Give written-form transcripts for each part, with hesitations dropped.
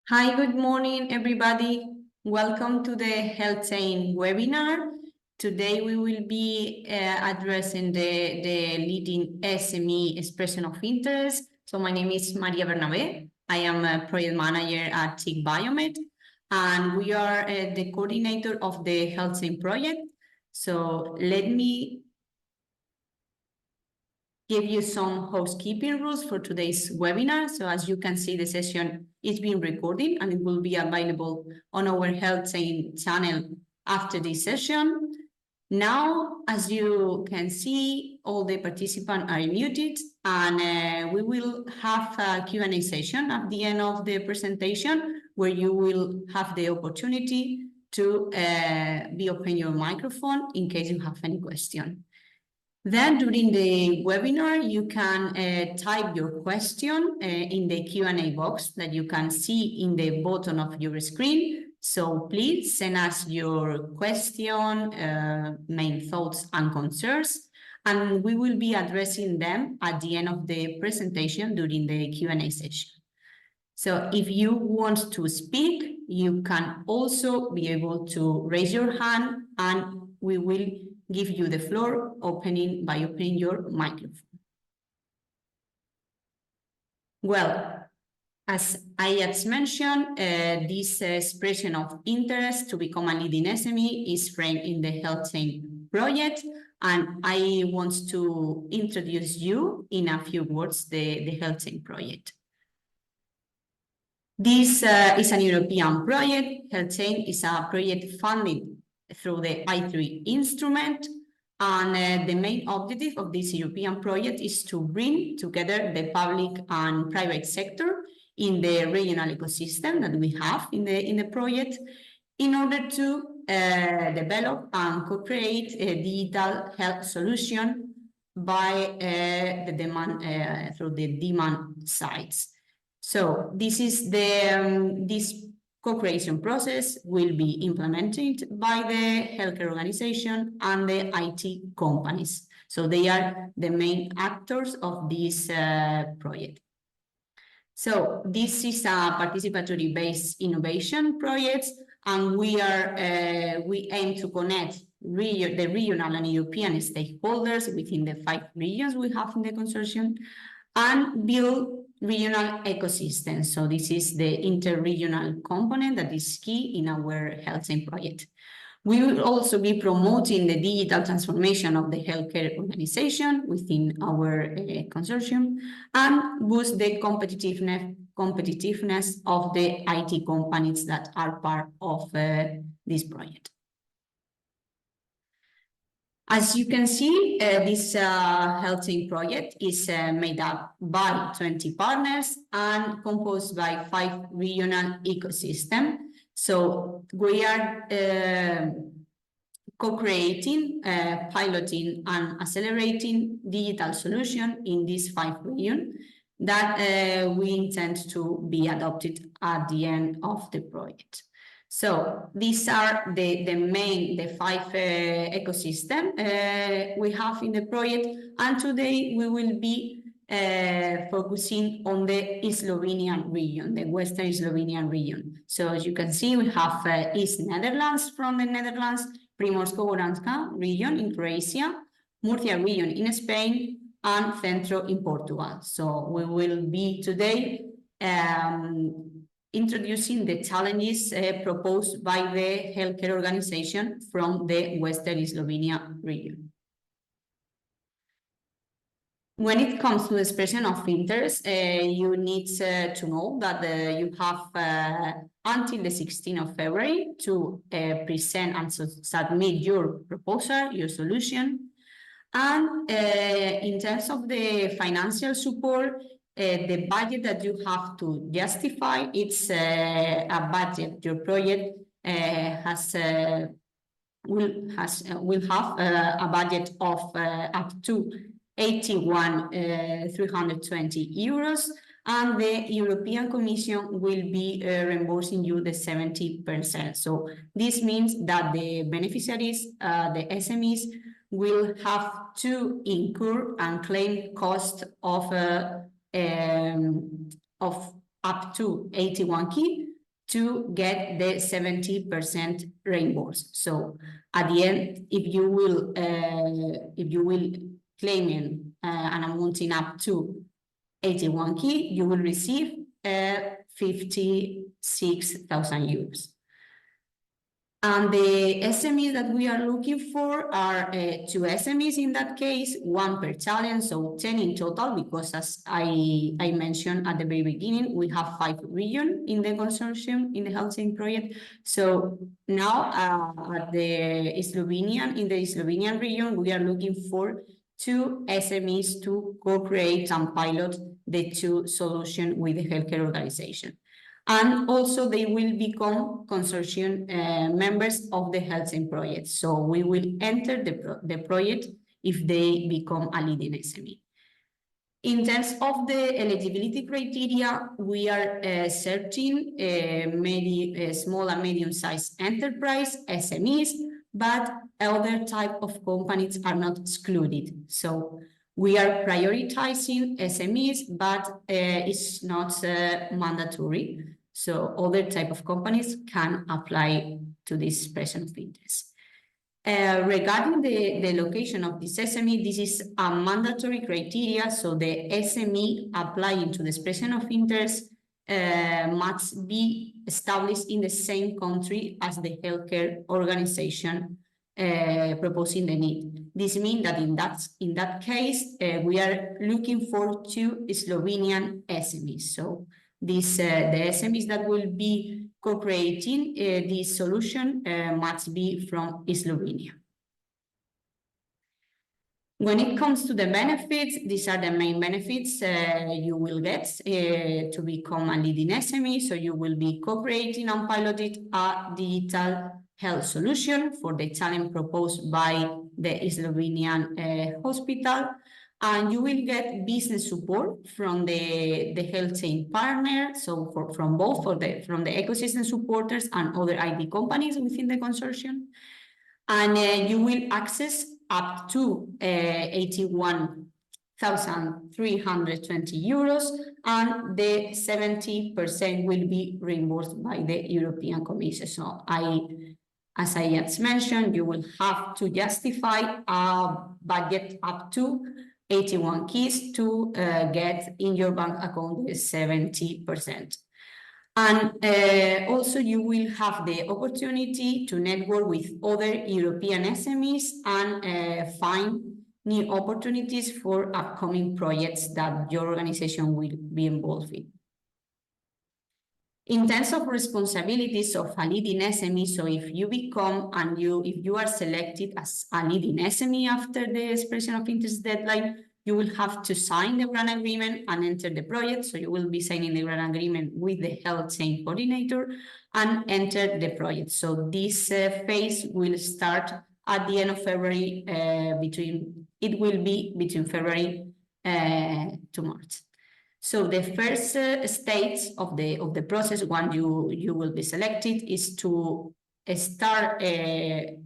Hi, good morning, everybody. Welcome to the HealthChain webinar. Today we will be addressing the leading SME expression of interest. So my name is Maria Bernabé. I am a project manager at TIC Biomed, and we are the coordinator of the HealthChain project. So let me give you some housekeeping rules for today's webinar. So as you can see, the session is being recorded and it will be available on our HealthChain channel after this session. Now, as you can see, all the participants are muted, and we will have a Q&A session at the end of the presentation where you will have the opportunity to be open your microphone in case you have any question. Then during the webinar, you can type your question in the Q&A box that you can see in the bottom of your screen. So please send us your question, main thoughts and concerns, and we will be addressing them at the end of the presentation during the Q&A session. So if you want to speak, you can also be able to raise your hand and we will give you the floor by opening your microphone. Well, as I just mentioned, this expression of interest to become a leading SME is framed in the HealthChain project, and I want to introduce you in a few words the HealthChain project. This is an European project. HealthChain is a project funded through the I3 instrument, and the main objective of this European project is to bring together the public and private sector in the regional ecosystem that we have in the project in order to develop and co-create a digital health solution by the demand through the demand sides. So this is this co-creation process will be implemented by the healthcare organization and the IT companies. So they are the main actors of this project. So this is a participatory-based innovation project, and we aim to connect the regional and European stakeholders within the 5 regions we have in the consortium and build regional ecosystems. So this is the interregional component that is key in our HealthChain project. We will also be promoting the digital transformation of the healthcare organization within our consortium and boost the competitiveness of the IT companies that are part of this project. As you can see, this HealthChain project is made up by 20 partners and composed by 5 regional ecosystems. So we are co-creating, piloting and accelerating digital solution in these 5 regions that we intend to be adopted at the end of the project. So these are the 5 ecosystems we have in the project, and today we will be focusing on the Slovenian region, the Western Slovenian region. So as you can see, we have East Netherlands from the Netherlands, Primorsko-Goranska region in Croatia, Murcia region in Spain, and Centro in Portugal. So we will be today introducing the challenges proposed by the healthcare organization from the Western Slovenia region. When it comes to expression of interest, you need to know that you have until the 16th of February to present and submit your proposal, your solution. And in terms of the financial support, the budget that you have to justify, it's a budget. Your project will have a budget of up to 81,320 euros, and the European Commission will be reimbursing you the 70%. So this means that the beneficiaries, the SMEs, will have to incur and claim cost of up to 81k to get the 70% reimbursed. So at the end, if you will claim an amounting up to 81K, you will receive 56,000 euros. And the SMEs that we are looking for are 2 SMEs in that case, 1 per talent, so 10 in total, because as I mentioned at the very beginning, we have 5 regions in the consortium, in the HealthChain project. So now in the Slovenian region, we are looking for 2 SMEs to co-create and pilot the 2 solutions with the healthcare organization. And also they will become consortium members of the HealthChain project. So we will enter the project if they become a leading SME. In terms of the eligibility criteria, we are searching small and medium-sized enterprise, SMEs, but other type of companies are not excluded. So we are prioritizing SMEs, but it's not mandatory. So other type of companies can apply to this expression of interest. Regarding the location of this SME, this is a mandatory criteria. So the SME applying to the expression of interest must be established in the same country as the healthcare organization proposing the need. This means that in that case, we are looking for 2 Slovenian SMEs. So the SMEs that will be co-creating this solution must be from Slovenia. When it comes to the benefits, these are the main benefits you will get to become a leading SME. So you will be co-creating and piloting a digital health solution for the talent proposed by the Slovenian hospital. And you will get business support from the HealthChain partner, so from the ecosystem supporters and other IT companies within the consortium. And you will access up to 81,320 euros, and the 70% will be reimbursed by the European Commission. So as I just mentioned, you will have to justify a budget up to 81 keys to get in your bank account the 70%. And also you will have the opportunity to network with other European SMEs and find new opportunities for upcoming projects that your organization will be involved in. In terms of responsibilities of a leading SME, so if you become and if you are selected as a leading SME after the expression of interest deadline, you will have to sign the grant agreement and enter the project. So you will be signing the grant agreement with the HealthChain coordinator and enter the project. So this phase will start at the end of February. It will be between February to March. So the first stage of the process, when you will be selected, is to start the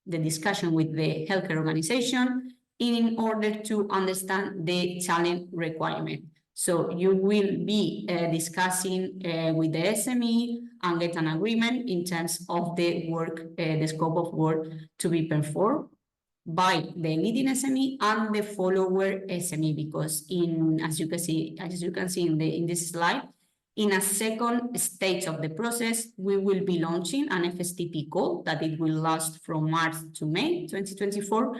discussion with the healthcare organization in order to understand the talent requirement. So you will be discussing with the SME and get an agreement in terms of the work, the scope of work to be performed by the leading SME and the follower SME, because as you can see in this slide, in a second stage of the process, we will be launching an FSTP call that it will last from March to May 2024.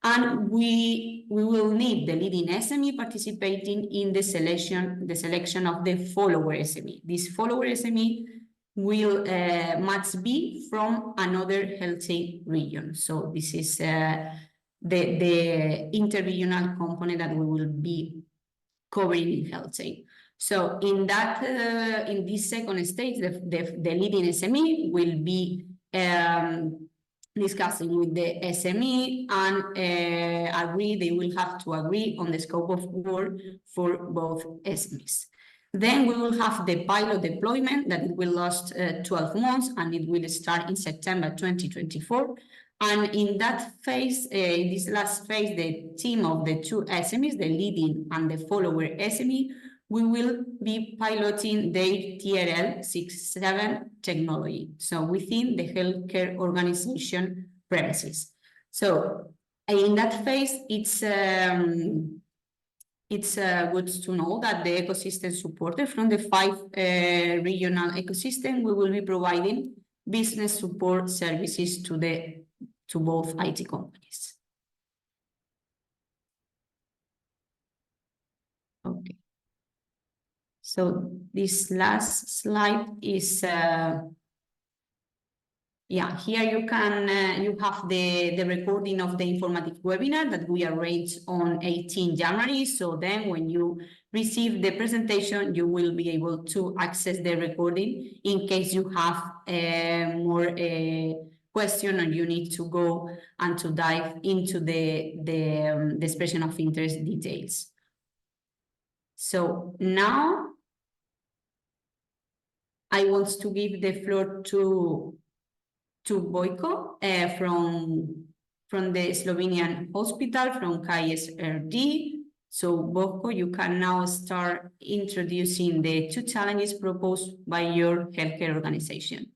And we will need the leading SME participating in the selection of the follower SME. This follower SME will must be from another HealthChain region. So this is the interregional component that we will be covering in HealthChain. So in this second stage, the leading SME will be discussing with the SME and they will have to agree on the scope of work for both SMEs. Then we will have the pilot deployment that it will last 12 months and it will start in September 2024. And in that phase, in this last phase, the team of the 2 SMEs, the leading and the follower SME, we will be piloting their TRL 67 technology, so within the healthcare organization premises. So in that phase, it's good to know that the ecosystem supported from the 5 regional ecosystem, we will be providing business support services to both IT companies. Okay. So this last slide is here you can you have the recording of the informative webinar that we arranged on 18 January. So then when you receive the presentation, you will be able to access the recording in case you have more question and you need to go and to dive into the expression of interest details. So now I want to give the floor to Vojko from the Slovenian hospital from KSRD. So Vojko, you can now start introducing the 2 challenges proposed by your healthcare organization.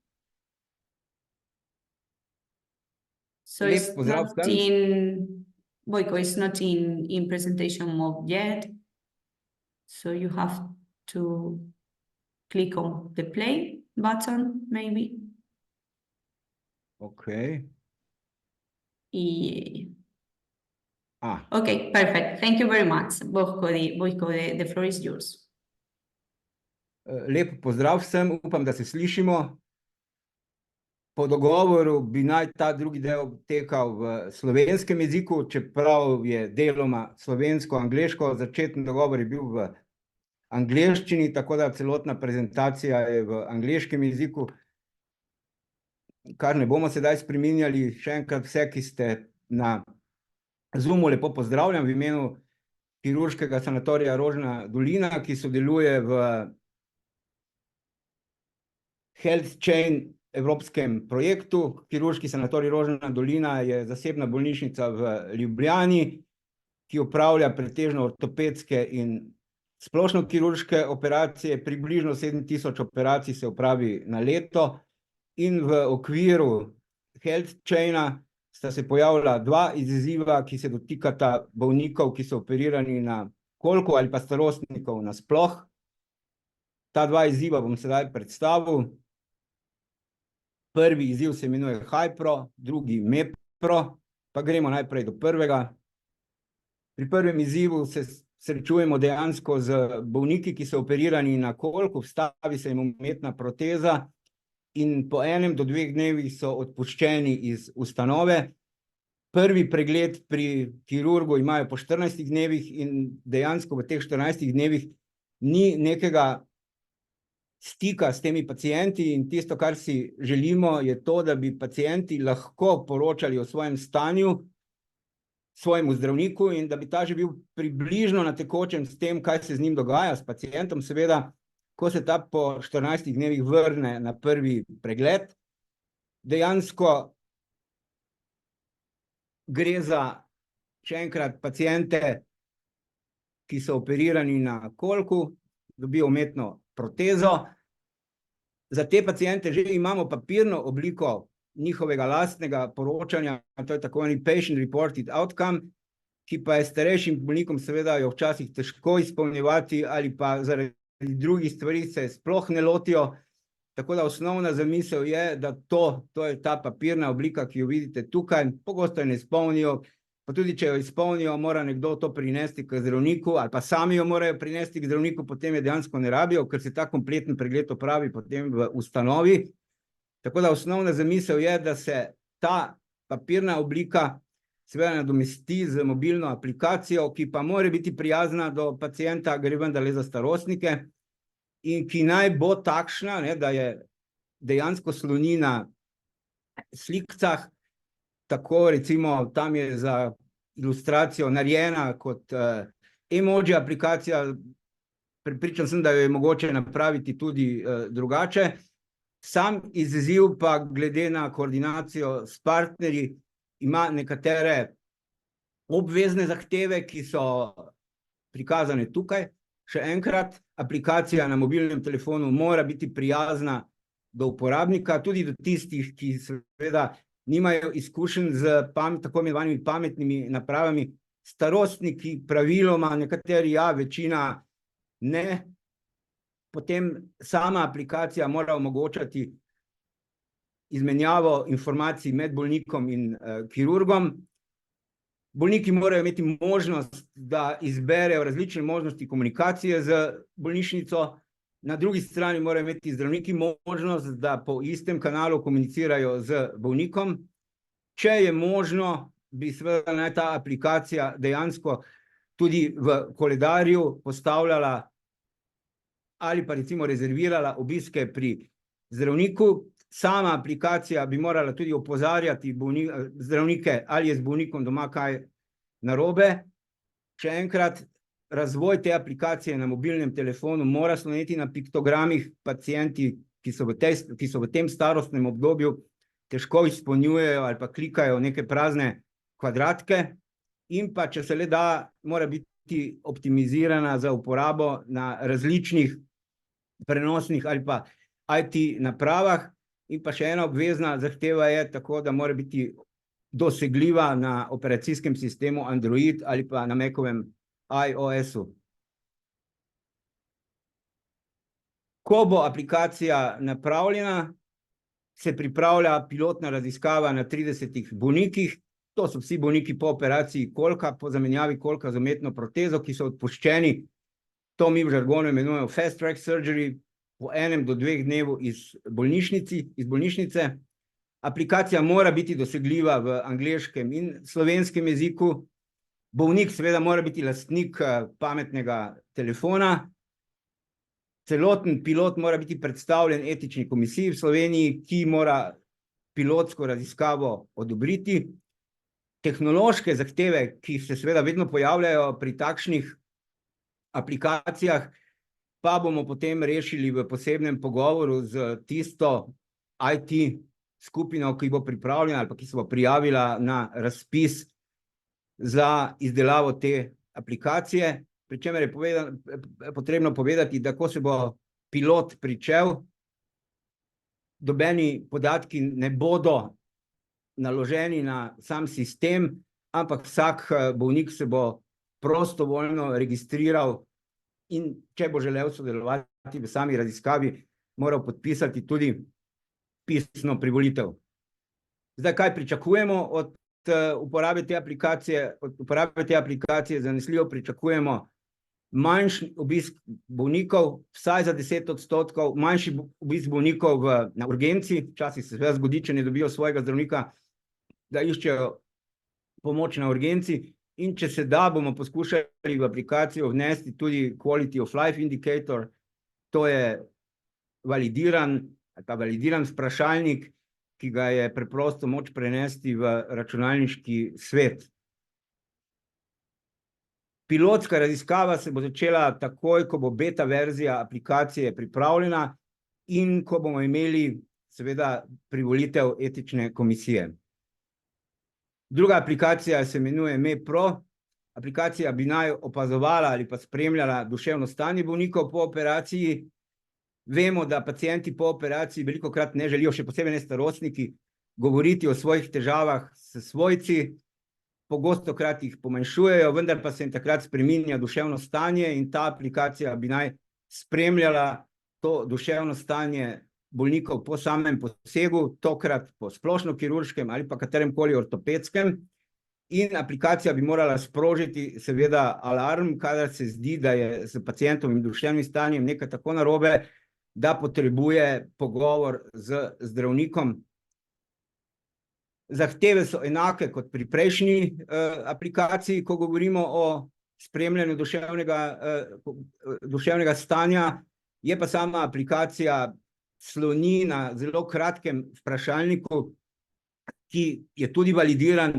So it's not Vojko, it's not in presentation mode yet. So you have to click on the play button, maybe. Okay. Yeah. Okay, perfect. Thank you very much. Vojko, the floor is yours. Lep pozdrav vsem, upam, da se slišimo. Po dogovoru bi naj ta drugi del tekal v slovenskem jeziku, čeprav je deloma slovensko-angleško. Začetni dogovor je bil v angleščini, tako da celotna prezentacija je v angleškem jeziku. Kar ne bomo sedaj spreminjali. Še enkrat vse, ki ste na Zoomu, lepo pozdravljam v imenu kirurškega sanatorija Rožna Dolina, ki sodeluje v HealthChain evropskem projektu. Kirurški sanatorij Rožna Dolina je zasebna bolnišnica v Ljubljani, ki opravlja pretežno ortopedske in splošno kirurške operacije. Približno 7000 operacij se opravi na leto. In v okviru HealthChaina sta se pojavila 2 izziva, ki se dotikata bolnikov, ki so operirani na kolku ali pa starostnikov nasploh. Ta 2 izziva bom sedaj predstavil. Prvi izziv se imenuje HIPRO, drugi MEPRO, pa gremo najprej do prvega. Pri prvem izzivu se srečujemo dejansko z bolniki, ki so operirani na kolku, vstavi se jim umetna proteza, in po 1 do 2 dnevih so odpuščeni iz ustanove. Prvi pregled pri kirurgu imajo po 14 dnevih in dejansko v teh 14 dnevih ni nekega stika s temi pacienti, in tisto, kar si želimo, je to, da bi pacienti lahko poročali o svojem stanju svojemu zdravniku in da bi ta že bil približno na tekočem s tem, kaj se z njim dogaja, s pacientom seveda, ko se ta po 14 dnevih vrne na prvi pregled. Dejansko gre za, še enkrat, paciente, ki so operirani na kolku, dobijo umetno protezo. Za te paciente že imamo papirno obliko njihovega lastnega poročanja, to je tako imenovani patient reported outcome, ki pa je starejšim bolnikom seveda jo včasih težko izpolnjevati ali pa zaradi drugih stvari se sploh ne lotijo. Tako da osnovna zamisel je, da to je ta papirna oblika, ki jo vidite tukaj. Pogosto jo ne izpolnijo, pa tudi če jo izpolnijo, mora nekdo to prinesti k zdravniku ali pa sami jo morajo prinesti k zdravniku, potem je dejansko ne rabijo, ker se ta kompleten pregled opravi potem v ustanovi. Tako da osnovna zamisel je, da se ta papirna oblika seveda nadomesti z mobilno aplikacijo, ki pa mora biti prijazna do pacienta, gre vendarle za starostnike, in ki naj bo takšna, da je dejansko sloni na slikcah, tako recimo tam je za ilustracijo narejena kot emoji aplikacija, prepričan sem, da jo je mogoče napraviti tudi drugače. Sam izziv pa glede na koordinacijo s partnerji ima nekatere obvezne zahteve, ki so prikazane tukaj. Še enkrat, aplikacija na mobilnem telefonu mora biti prijazna do uporabnika, tudi do tistih, ki seveda nimajo izkušenj z tako imenovanimi pametnimi napravami. Starostniki praviloma, nekateri ja, večina ne. Potem sama aplikacija mora omogočati izmenjavo informacij med bolnikom in kirurgom. Bolniki morajo imeti možnost, da izberejo različne možnosti komunikacije z bolnišnico. Na drugi strani morajo imeti zdravniki možnost, da po istem kanalu komunicirajo z bolnikom. Če je možno, bi seveda naj ta aplikacija dejansko tudi v koledarju postavljala ali pa recimo rezervirala obiske pri zdravniku. Sama aplikacija bi morala tudi opozarjati zdravnike, ali je z bolnikom doma kaj narobe. Še enkrat, razvoj te aplikacije na mobilnem telefonu mora sloneti na piktogramih. Pacienti, ki so v tem starostnem obdobju, težko izpolnjujejo ali pa klikajo neke prazne kvadratke. In pa, če se le da, mora biti optimizirana za uporabo na različnih prenosnih ali pa IT napravah. In pa še ena obvezna zahteva je tako, da mora biti dosegljiva na operacijskem sistemu Android ali pa na Macovem iOS-u. Ko bo aplikacija napravljena, se pripravlja pilotna raziskava na 30 bolnikih. To so vsi bolniki po operaciji kolka, po zamenjavi kolka z umetno protezo, ki so odpuščeni. To mi v žargonu imenujemo fast track surgery, po 1 do 2 dnevu iz bolnišnice. Aplikacija mora biti dosegljiva v angleškem in slovenskem jeziku. Bolnik seveda mora biti lastnik pametnega telefona. Celoten pilot mora biti predstavljen etični komisiji v Sloveniji, ki mora pilotsko raziskavo odobriti. Tehnološke zahteve, ki se seveda vedno pojavljajo pri takšnih aplikacijah, pa bomo potem rešili v posebnem pogovoru z tisto IT skupino, ki bo pripravljena ali pa ki se bo prijavila na razpis za izdelavo te aplikacije. Pri čemer je potrebno povedati, da ko se bo pilot pričel, nobeni podatki ne bodo naloženi na sam sistem, ampak vsak bolnik se bo prostovoljno registriral in če bo želel sodelovati v sami raziskavi, moral podpisati tudi pisno privolitev. Zdaj, kaj pričakujemo od uporabe te aplikacije? Od uporabe te aplikacije zanesljivo pričakujemo manjši obisk bolnikov, vsaj za 10%, manjši obisk bolnikov na urgenci. Včasih se zgodi, če ne dobijo svojega zdravnika, da iščejo pomoč na urgenci. In če se da, bomo poskušali v aplikacijo vnesti tudi quality of life indicator. To je validiran vprašalnik, ki ga je preprosto moč prenesti v računalniški svet. Pilotska raziskava se bo začela takoj, ko bo beta verzija aplikacije pripravljena in ko bomo imeli seveda privolitev etične komisije. Druga aplikacija se imenuje HIPRO. Aplikacija bi naj opazovala ali pa spremljala duševno stanje bolnikov po operaciji. Vemo, da pacienti po operaciji velikokrat ne želijo, še posebej ne starostniki, govoriti o svojih težavah s svojci. Pogostokrat jih pomanjšujejo, vendar pa se jim takrat spreminja duševno stanje in ta aplikacija bi naj spremljala to duševno stanje bolnikov po samem posegu, tokrat po splošno-kirurškem ali pa kateremkoli ortopedskem. In aplikacija bi morala sprožiti seveda alarm, kadar se zdi, da je s pacientovim duševnim stanjem nekaj tako narobe, da potrebuje pogovor z zdravnikom. Zahteve so enake kot pri prejšnji aplikaciji, ko govorimo o spremljanju duševnega stanja. Je pa sama aplikacija sloni na zelo kratkem vprašalniku, ki je tudi validiran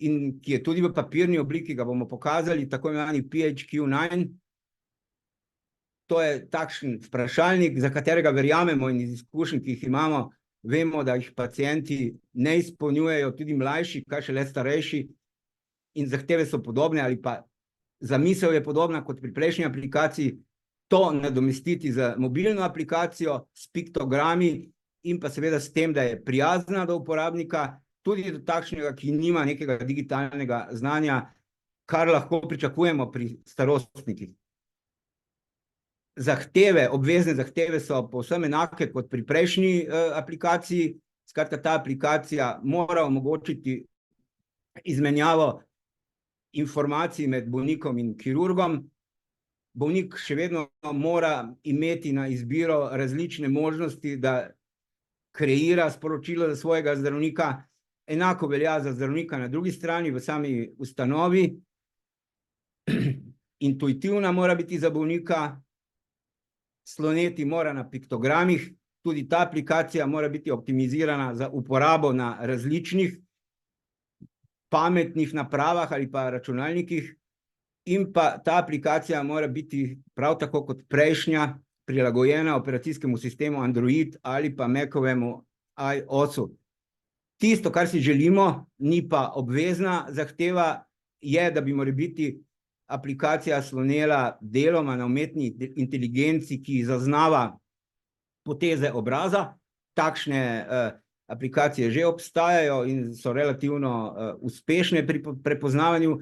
in ki je tudi v papirni obliki, ga bomo pokazali, tako imenovani PHQ-9. To je takšen vprašalnik, za katerega verjamemo in iz izkušenj, ki jih imamo, vemo, da jih pacienti ne izpolnjujejo, tudi mlajši, kaj šele starejši, in zahteve so podobne ali pa zamisel je podobna kot pri prejšnji aplikaciji. to nadomestiti z mobilno aplikacijo, s piktogrami in pa seveda s tem, da je prijazna do uporabnika, tudi do takšnega, ki nima nekega digitalnega znanja, kar lahko pričakujemo pri starostnikih. Zahteve, obvezne zahteve so povsem enake kot pri prejšnji aplikaciji. Skratka, ta aplikacija mora omogočiti izmenjavo informacij med bolnikom in kirurgom. Bolnik še vedno mora imeti na izbiro različne možnosti, da kreira sporočilo za svojega zdravnika. Enako velja za zdravnika na drugi strani, v sami ustanovi. Intuitivna mora biti za bolnika, sloneti mora na piktogramih, tudi ta aplikacija mora biti optimizirana za uporabo na različnih pametnih napravah ali pa računalnikih, in pa ta aplikacija mora biti prav tako kot prejšnja prilagojena operacijskemu sistemu Android ali pa Macovemu iOS-u. Tisto, kar si želimo, ni pa obvezna zahteva, je, da bi mora biti aplikacija slonela deloma na umetni inteligenci, ki zaznava poteze obraza. Takšne aplikacije že obstajajo in so relativno uspešne pri prepoznavanju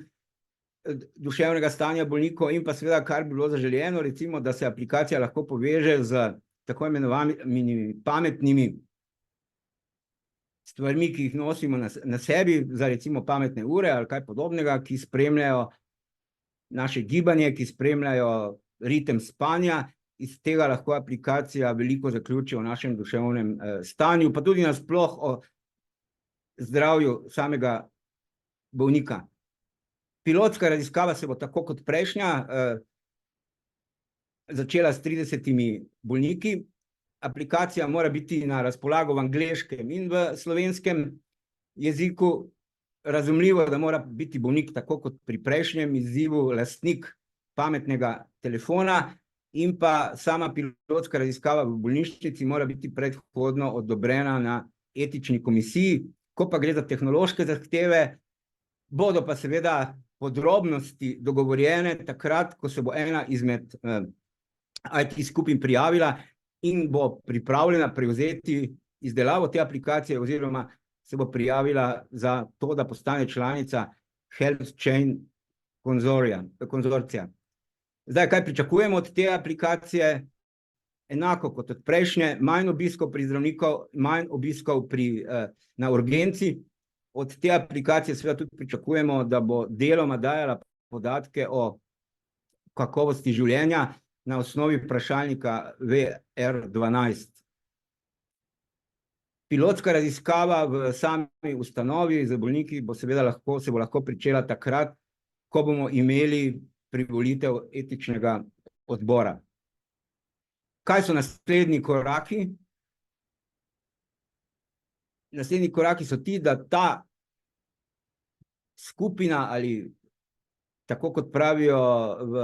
duševnega stanja bolnikov, in pa seveda, kar bi bilo zaželjeno, recimo, da se aplikacija lahko poveže z tako imenovanimi pametnimi stvarmi, ki jih nosimo na sebi, za recimo pametne ure ali kaj podobnega, ki spremljajo naše gibanje, ki spremljajo ritem spanja. Iz tega lahko aplikacija veliko zaključi o našem duševnem stanju, pa tudi nasploh o zdravju samega bolnika. Pilotska raziskava se bo tako kot prejšnja začela s 30 bolniki. Aplikacija mora biti na razpolago v angleškem in v slovenskem jeziku. Razumljivo, da mora biti bolnik tako kot pri prejšnjem izzivu lastnik pametnega telefona, in pa sama pilotska raziskava v bolnišnici mora biti predhodno odobrena na etični komisiji. Ko pa gre za tehnološke zahteve, bodo pa seveda podrobnosti dogovorjene takrat, ko se bo ena izmed IT skupin prijavila in bo pripravljena prevzeti izdelavo te aplikacije oziroma se bo prijavila za to, da postane članica HealthChain konzorcija. Zdaj, kaj pričakujemo od te aplikacije? Enako kot od prejšnje, manj obiskov pri zdravnikov, manj obiskov na urgenci. Od te aplikacije seveda tudi pričakujemo, da bo deloma dajala podatke o kakovosti življenja na osnovi vprašalnika VR12. Pilotska raziskava v sami ustanovi za bolniki se bo lahko pričela takrat, ko bomo imeli privolitev etičnega odbora. Kaj so naslednji koraki? Naslednji koraki so ti, da ta skupina, ali tako kot pravijo v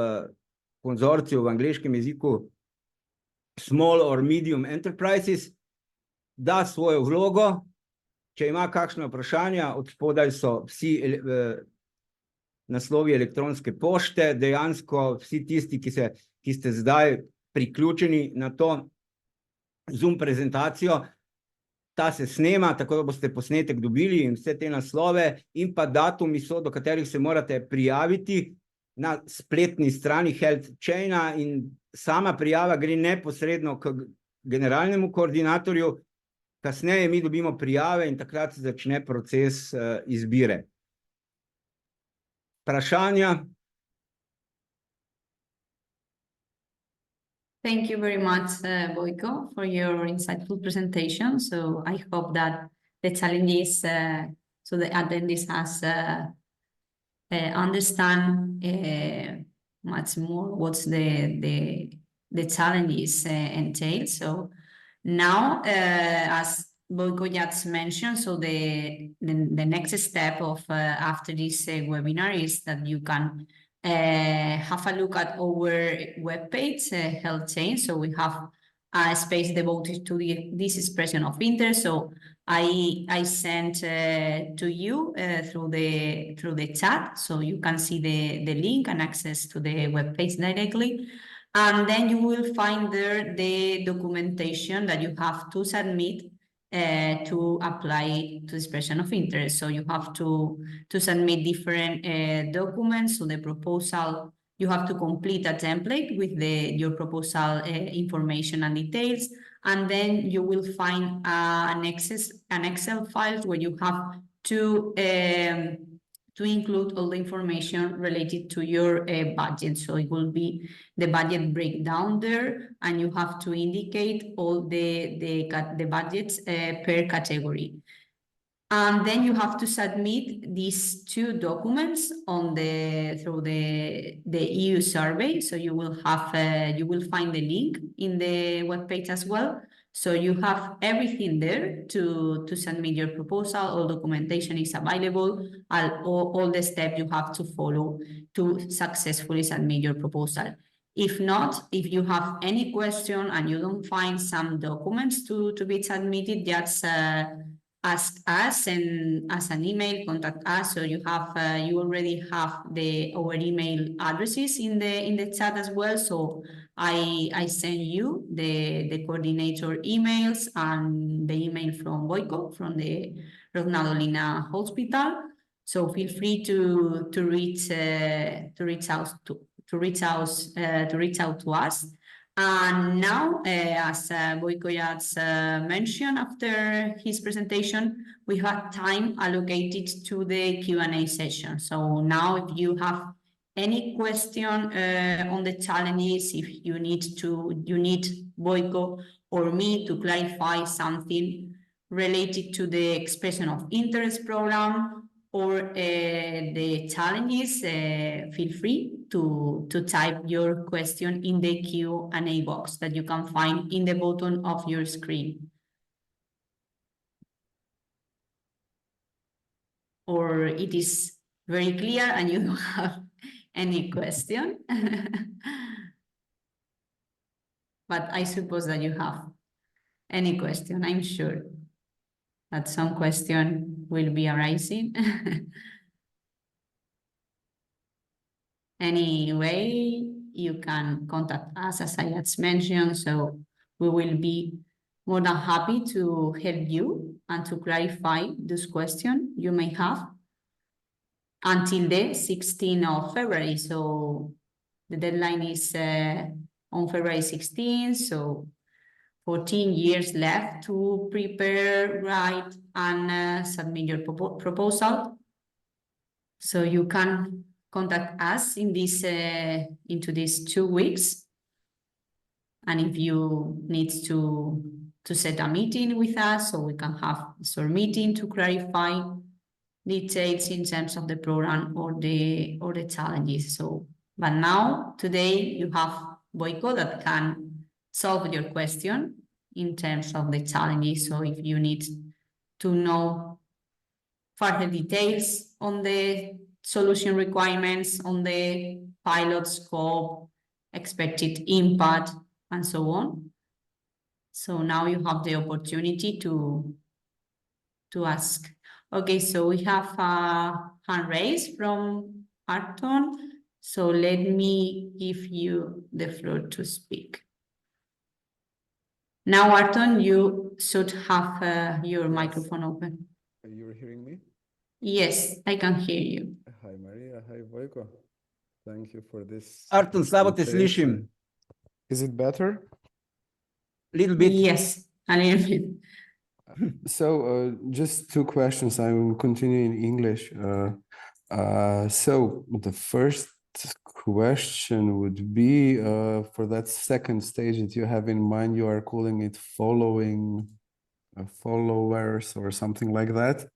konzorciju v angleškem jeziku, small or medium enterprises, da svojo vlogo. Če ima kakšno vprašanje, od spodaj so vsi naslovi elektronske pošte, dejansko vsi tisti, ki ste zdaj priključeni na to Zoom prezentacijo, ta se snema, tako da boste posnetek dobili in vse te naslove, in pa datumi so, do katerih se morate prijaviti na spletni strani HealthChaina, in sama prijava gre neposredno k generalnemu koordinatorju. Kasneje mi dobimo prijave in takrat se začne proces izbire. Vprašanja? Thank you very much, Vojko, for your insightful presentation. So I hope that the challenges, so the attendees has understand much more what's the challenges entail. So now, as Vojko just mentioned, so the next step of after this webinar is that you can have a look at our webpage, HealthChain. So we have a space devoted to this expression of interest. So I sent to you through the chat, so you can see the link and access to the webpage directly. And then you will find there the documentation that you have to submit to apply to expression of interest. So you have to submit different documents. So the proposal, you have to complete a template with your proposal information and details. And then you will find an Excel file where you have to include all the information related to your budget. So it will be the budget breakdown there, and you have to indicate all the budgets per category. And then you have to submit these two documents through the EU survey. So you will have you will find the link in the webpage as well. So you have everything there to submit your proposal. All documentation is available. All the steps you have to follow to successfully submit your proposal. If not, if you have any question and you don't find some documents to be submitted, just ask us and as an email, contact us. So you have you already have our email addresses in the chat as well. So I send you the coordinator emails and the email from Boyko from the Rožna Dolina Hospital. So feel free to reach out to us. And now, as Boyko just mentioned after his presentation, we have time allocated to the Q&A session. So now if you have any question on the challenges, if you need Boyko or me to clarify something related to the expression of interest program or the challenges, feel free to type your question in the Q&A box that you can find in the bottom of your screen. Or it is very clear and you don't have any question. But I suppose that you have any question, I'm sure that some question will be arising. Anyway, you can contact us, as I just mentioned, so we will be more than happy to help you and to clarify those questions you may have until the 16th of February. So the deadline is on February 16th, so 14 years left to prepare, write, and submit your proposal. So you can contact us in this into these 2 weeks. And if you need to set a meeting with us, so we can have a short meeting to clarify details in terms of the program or the challenges. So, but now today you have Boyko that can solve your question in terms of the challenges. So if you need to know further details on the solution requirements, on the pilot scope, expected impact, and so on. So now you have the opportunity to ask. Okay, so we have a hand raised from Arton. So let me give you the floor to speak. Now, Arton, you should have your microphone open. You're hearing me? Yes, I can hear you. Hi, Maria. Hi, Boyko. Thank you for this. Arton, slabo te slišim. Is it better? Little bit. Yes, a little bit. So, just two questions. I will continue in English. So the first question would be for that second stage that you have in mind, you are calling it following followers or something like that.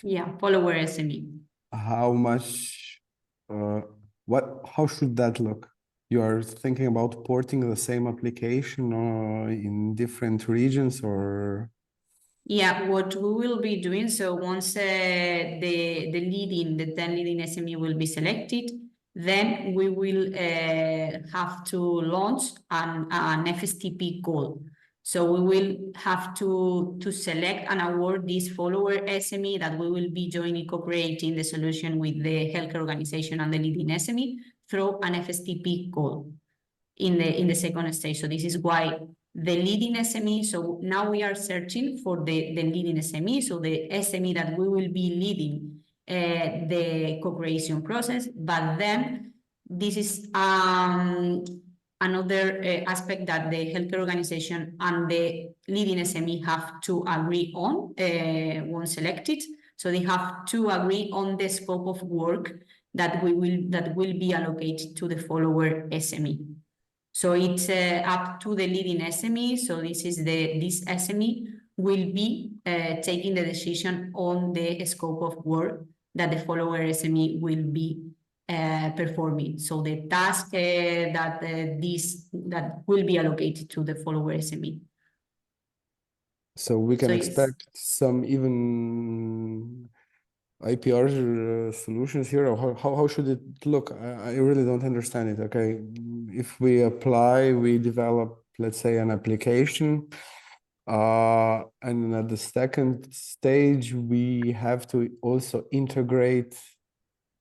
Yeah, follower SME. How much, how should that look? You are thinking about porting the same application in different regions or? Yeah, what we will be doing, so once the 10 leading SME will be selected, then we will have to launch an FSTP call. So we will have to select and award this follower SME that we will be jointly co-creating the solution with the healthcare organization and the leading SME through an FSTP call. in the second stage. So this is why the leading SME, so now we are searching for the leading SME, so the SME that we will be leading the co-creation process, but then this is another aspect that the healthcare organization and the leading SME have to agree on once selected. So they have to agree on the scope of work that will be allocated to the follower SME. So it's up to the leading SME. So this SME will be taking the decision on the scope of work that the follower SME will be performing. So the task that will be allocated to the follower SME. So we can expect some even IPR solutions here, or how should it look? I really don't understand it. Okay, if we apply, we develop, let's say, an application, and at the second stage, we have to also integrate.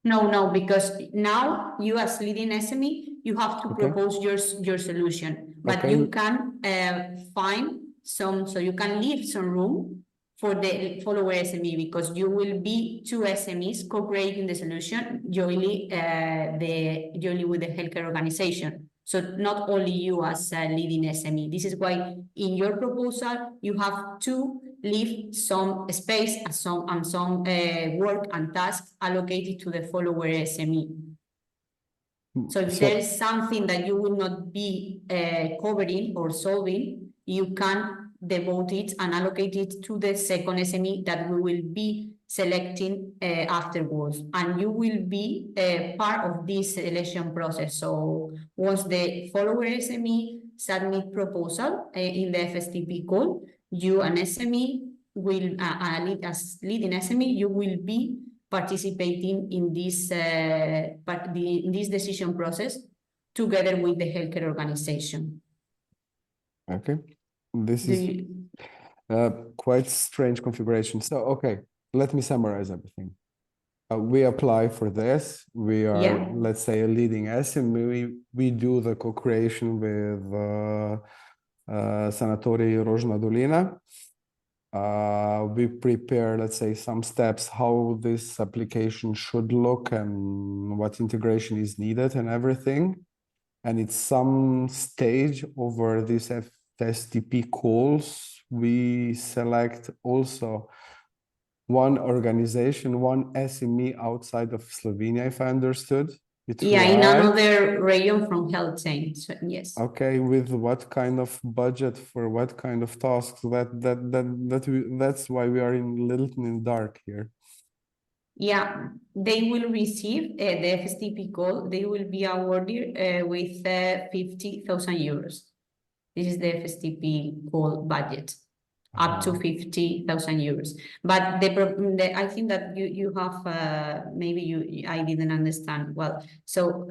No, because now you as leading SME, you have to propose your solution, but you can find so you can leave some room for the follower SME, because you will be two SMEs co-creating the solution jointly with the healthcare organization. So not only you as a leading SME. This is why in your proposal you have to leave some space and some work and tasks allocated to the follower SME. So if there is something that you will not be covering or solving, you can devote it and allocate it to the second SME that we will be selecting afterwards, and you will be part of this selection process. So once the follower SME submit proposal in the FSTP call, you an SME will as leading SME, you will be participating in this decision process together with the healthcare organization. Okay. This is quite strange configuration. So, okay, let me summarize everything. We apply for this. We are, let's say, a leading SME. We do the co-creation with Sanatorium Rožna Dolina. We prepare, let's say, some steps how this application should look and what integration is needed and everything. And it's some stage over this FSTP calls, we select also one organization, one SME outside of Slovenia, if I understood it right. In another region from HealthChain, so yes. Okay, with what kind of budget for what kind of tasks? That's why we are a little in the dark here. Yeah, they will receive the FSTP call. They will be awarded with 50,000 euros. This is the FSTP call budget, up to 50,000 euros. But I think that you have maybe I didn't understand well. So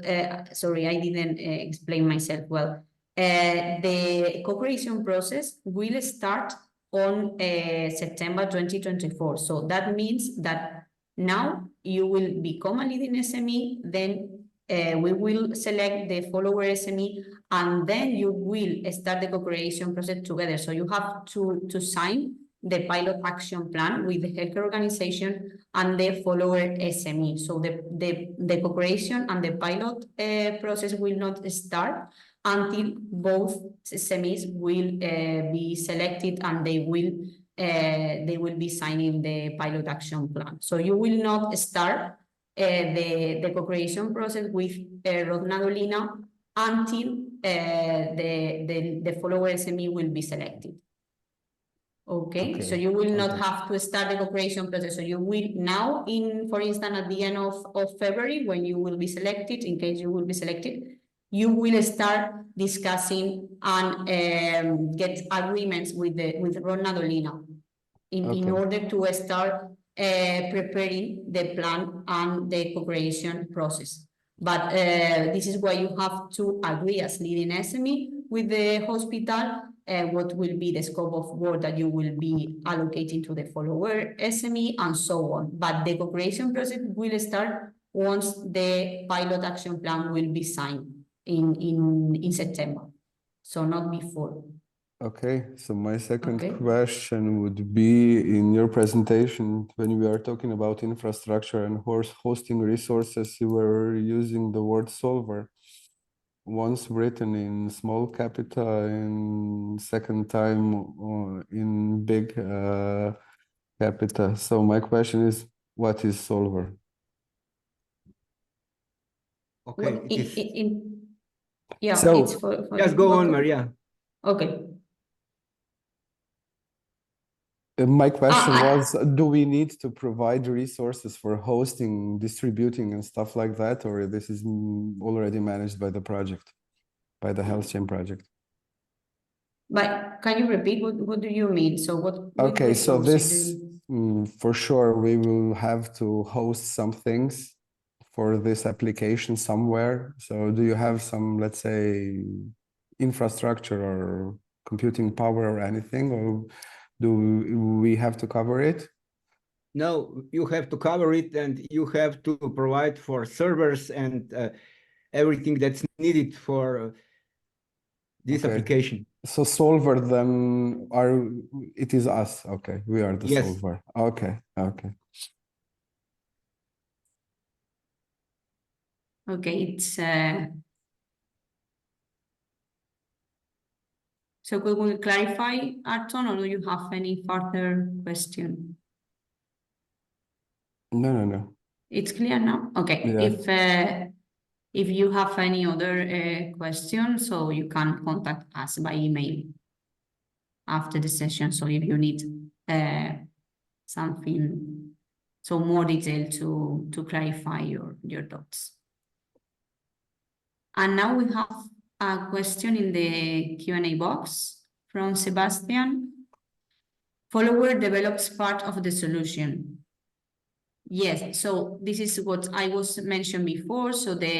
sorry, I didn't explain myself well. The co-creation process will start on September 2024. So that means that now you will become a leading SME, then we will select the follower SME, and then you will start the co-creation process together. So you have to sign the pilot action plan with the healthcare organization and the follower SME. So the co-creation and the pilot process will not start until both SMEs will be selected and they will be signing the pilot action plan. So you will not start the co-creation process with Rožna Dolina until the follower SME will be selected. Okay, so you will not have to start the co-creation process. So you will now, for instance, at the end of February, when you will be selected, in case you will be selected, you will start discussing and get agreements with Rožna Dolina in order to start preparing the plan and the co-creation process. But this is why you have to agree as leading SME with the hospital what will be the scope of work that you will be allocating to the follower SME and so on. But the co-creation process will start once the pilot action plan will be signed in September, so not before. Okay, so my second Okay. question would be, in your presentation, when we are talking about infrastructure and hosting resources, you were using the word solver. Once written in small capital, and second time in big capital. So my question is, what is solver? Okay, Well, it is. yeah, So, it's for Just go on, Maria. Okay. My question I- was, do we need to provide resources for hosting, distributing, and stuff like that, or this is already managed by the project, by the HealthChain project? But can you repeat what do you mean? So what Okay, so resources do this you... for sure we will have to host some things for this application somewhere. So do you have some, let's say, infrastructure or computing power or anything, or do we have to cover it? No, you have to cover it, and you have to provide for servers and everything that's needed for this Okay. application. So solver then it is us. Okay, we are the Yes. solver. Okay, okay. Okay, it's so could we clarify, Arton, or do you have any further question? No. It's clear now? Okay. Yeah. If you have any other questions, so you can contact us by email after the session. So if you need something, so more detail to clarify your thoughts. And now we have a question in the Q&A box from Sebastian. Follower develops part of the solution. Yes, so this is what I was mentioned before. So the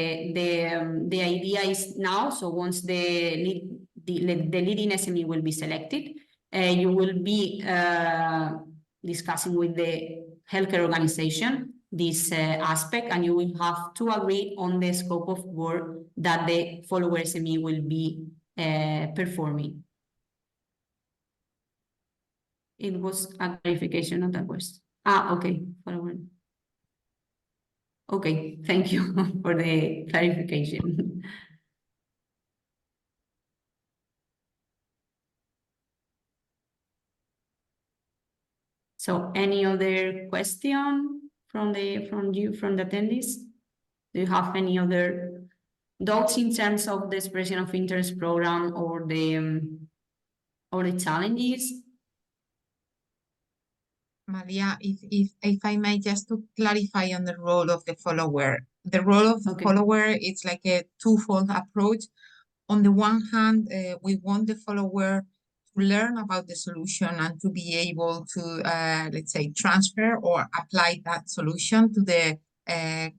idea is now, so once the leading SME will be selected, you will be discussing with the healthcare organization this aspect, and you will have to agree on the scope of work that the follower SME will be performing. It was a clarification of that question. Okay, follower. Okay, thank you for the clarification. So any other question from the attendees? Do you have any other doubts in terms of the expression of interest program or the challenges? Maria, if I may, just to clarify on the role of the follower. The role of the follower, it's like a twofold approach. On the one hand, we want the follower to learn about the solution and to be able to, let's say, transfer or apply that solution to the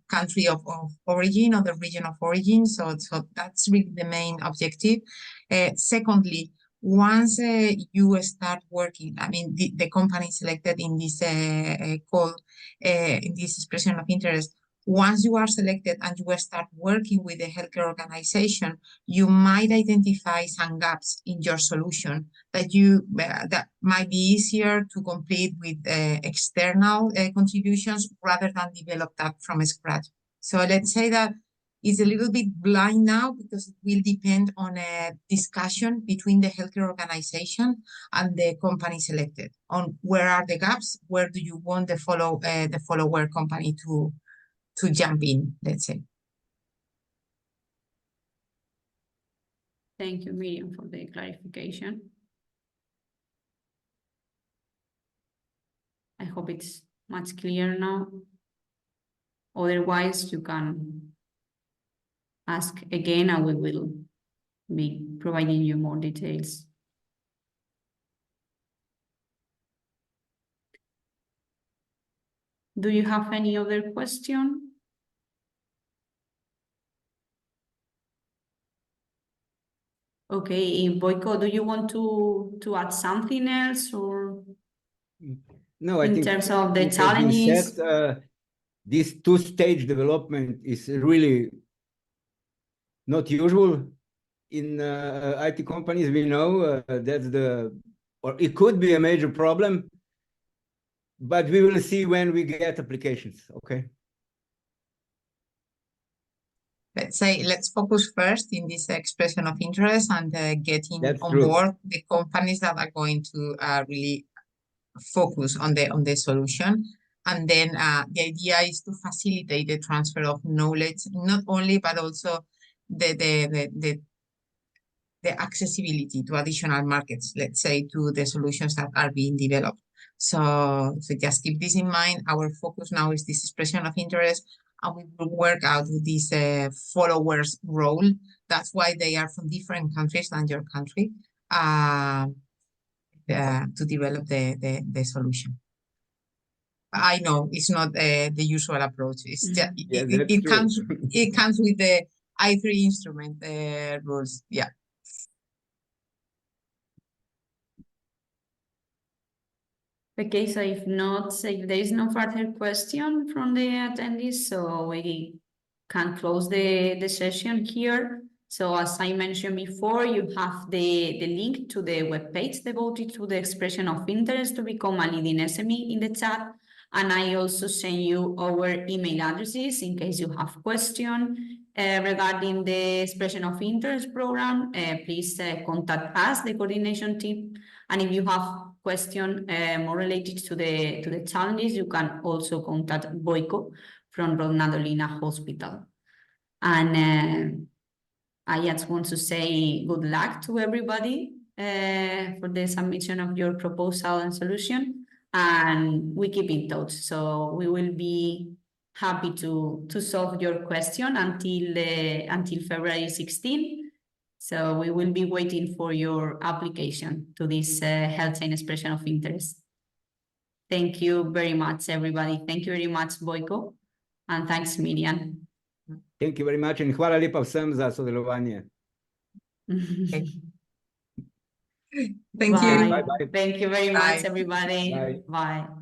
country of origin or the region of origin. So that's really the main objective. Secondly, once you start working, I mean, the company selected in this call, in this expression of interest, once you are selected and you start working with the healthcare organization, you might identify some gaps in your solution that that might be easier to complete with external contributions rather than develop that from scratch. So let's say that it's a little bit blind now because it will depend on a discussion between the healthcare organization and the company selected on where are the gaps, where do you want the follower company to jump in, let's say. Thank you, Miriam, for the clarification. I hope it's much clearer now. Otherwise, you can ask again and we will be providing you more details. Do you have any other question? Okay, Boyko, do you want to add something else, or no? I think in terms of the it has been challenges? said, this two-stage development is really not usual in IT companies. We know or it could be a major problem, but we will see when we get applications, okay? Let's focus first in this expression of interest and getting That's on true. board the companies that are going to really focus on the solution. And then the idea is to facilitate the transfer of knowledge, not only, but also the accessibility to additional markets, let's say, to the solutions that are being developed. So just keep this in mind. Our focus now is this expression of interest, and we will work out this followers role. That's why they are from different countries than your country, to develop the solution. I know it's not the usual approach. It's just it comes with the I3 instrument rules. Yeah. Okay, so if there is no further question from the attendees, so we can close the session here. So as I mentioned before, you have the link to the webpage devoted to the expression of interest to become a leading SME in the chat. And I also send you our email addresses in case you have questions regarding the expression of interest program. Please contact us, the coordination team. And if you have questions more related to the challenges, you can also contact Boyko from Rožna Dolina Hospital. And I just want to say good luck to everybody for the submission of your proposal and solution. And we keep in touch. So we will be happy to solve your question until February 16. So we will be waiting for your application to this HealthChain expression of interest. Thank you very much, everybody. Thank you very much, Boyko. And thanks, Miriam. Thank you very much in hvala lepa vsem za sodelovanje. Thank you. Bye-bye. Thank you very much, everybody. Bye. Bye.